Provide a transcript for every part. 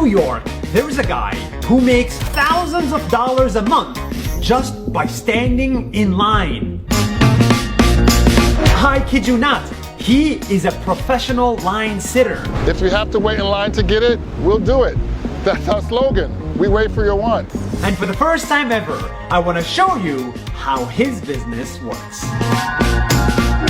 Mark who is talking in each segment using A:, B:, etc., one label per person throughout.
A: New York, there is a guy who makes thousands of dollars a month just by standing in line. I kid you not, he is a professional line sitter.
B: If you have to wait in line to get it, we'll do it. That's our slogan. We wait for your wants.
A: And for the first time ever, I want to show you how his business works.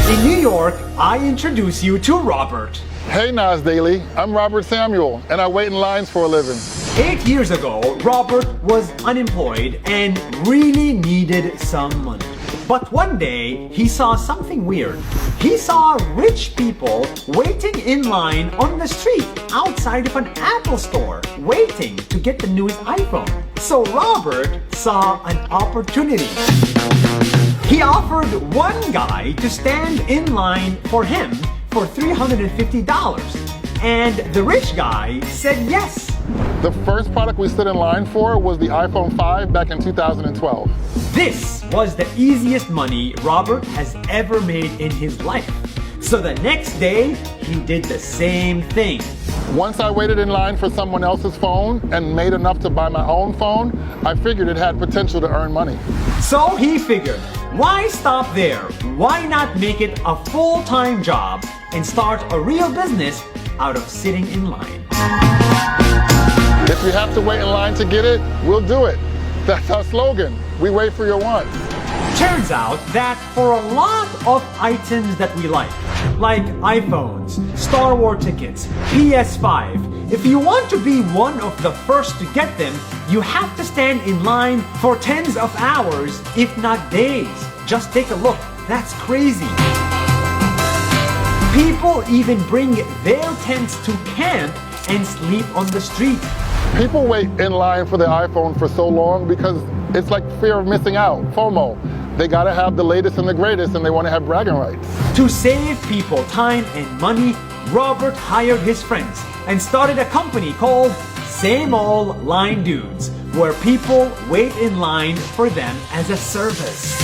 A: In New York, I introduce you to Robert.
B: Hey Nas Daily, I'm Robert Samuel, and I wait in lines for a living.
A: 8 years ago, Robert was unemployed and really needed some money. But one day, he saw something weird. He saw rich people waiting in line on the street outside of an Apple store, waiting to get the newest iPhone. So Robert saw an opportunity. He offered one guy to stand in line for him for $350. And the rich guy said yes.
B: The first product we stood in line for was the iPhone 5 back in 2012.
A: This was the easiest money Robert has ever made in his life. So the next day, he did the same thing.
B: Once I waited in line for someone else's phone and made enough to buy my own phone, I figured it had potential to earn money.
A: So he figured, why stop there? Why not make it a full-time job and start a real business out of sitting in line?
B: If you have to wait in line to get it, we'll do it. That's our slogan. We wait for your wants.
A: Turns out that for a lot of items that we like iPhones, Star Wars tickets, PS5, if you want to be one of the first to get them, you have to stand in line for tens of hours, if not days. Just take a look. That's crazy. People even bring their tents to camp and sleep on the street.
B: People wait in line for their iPhone for so long because it's like fear of missing out, FOMO. They gotta have the latest and the greatest, and they want to have bragging rights.
A: To save people time and money, Robert hired his friends and started a company called Same Old Line Dudes, where people wait in line for them as a service.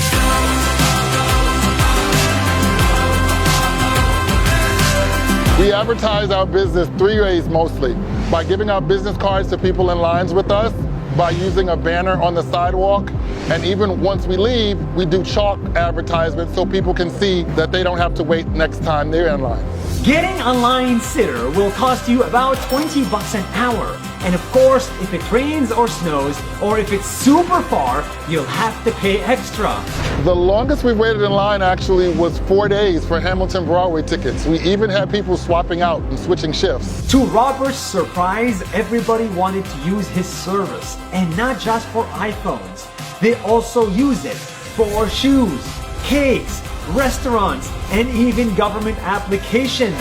B: We advertise our business 3 ways mostly: by giving out business cards to people in lines with us, by using a banner on the sidewalk, and even once we leave, we do chalk advertisements so people can see that they don't have to wait next time they're in line.
A: Getting a line sitter will cost you about $20 an hour. And of course, if it rains or snows, or if it's super far, you'll have to pay extra.
B: The longest we waited in line actually was 4 days for Hamilton Broadway tickets. We even had people swapping out and switching shifts.
A: To Robert's surprise, everybody wanted to use his service, and not just for iPhones. They also use it for shoes, cakes, restaurants, and even government applications.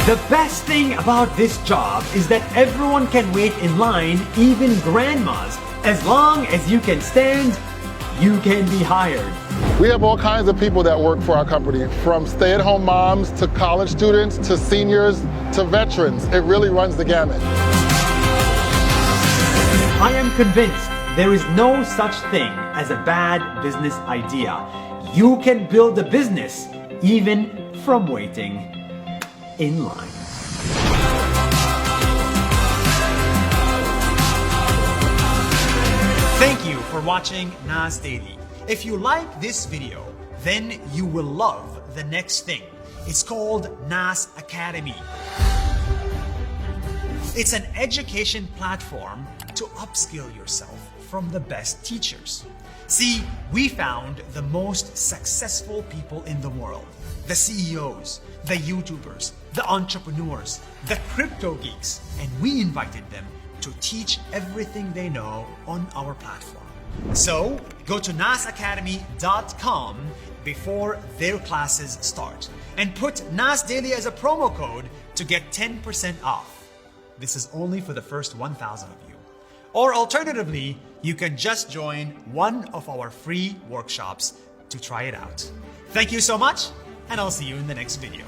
A: The best thing about this job is that everyone can wait in line, even grandmas. As long as you can stand, you can be hired.
B: We have all kinds of people that work for our company, from stay-at-home moms to college students to seniors to veterans. It really runs the gamut.
A: I am convinced there is no such thing as a bad business idea. You can build a business even from waiting in line. Thank you for watching Nas Daily. If you like this video, then you will love the next thing. It's called Nas Academy. It's an education platform to upskill yourself from the best teachers. See, we found the most successful people in the world. The CEOs, the YouTubers, the entrepreneurs, the crypto geeks, and we invited them to teach everything they know on our platform. So, go to nasacademy.com before their classes start and put Nas Daily as a promo code to get 10% off. This is only for the first 1,000 of you. Or alternatively, you can just join one of our free workshops to try it out. Thank you so much, and I'll see you in the next video.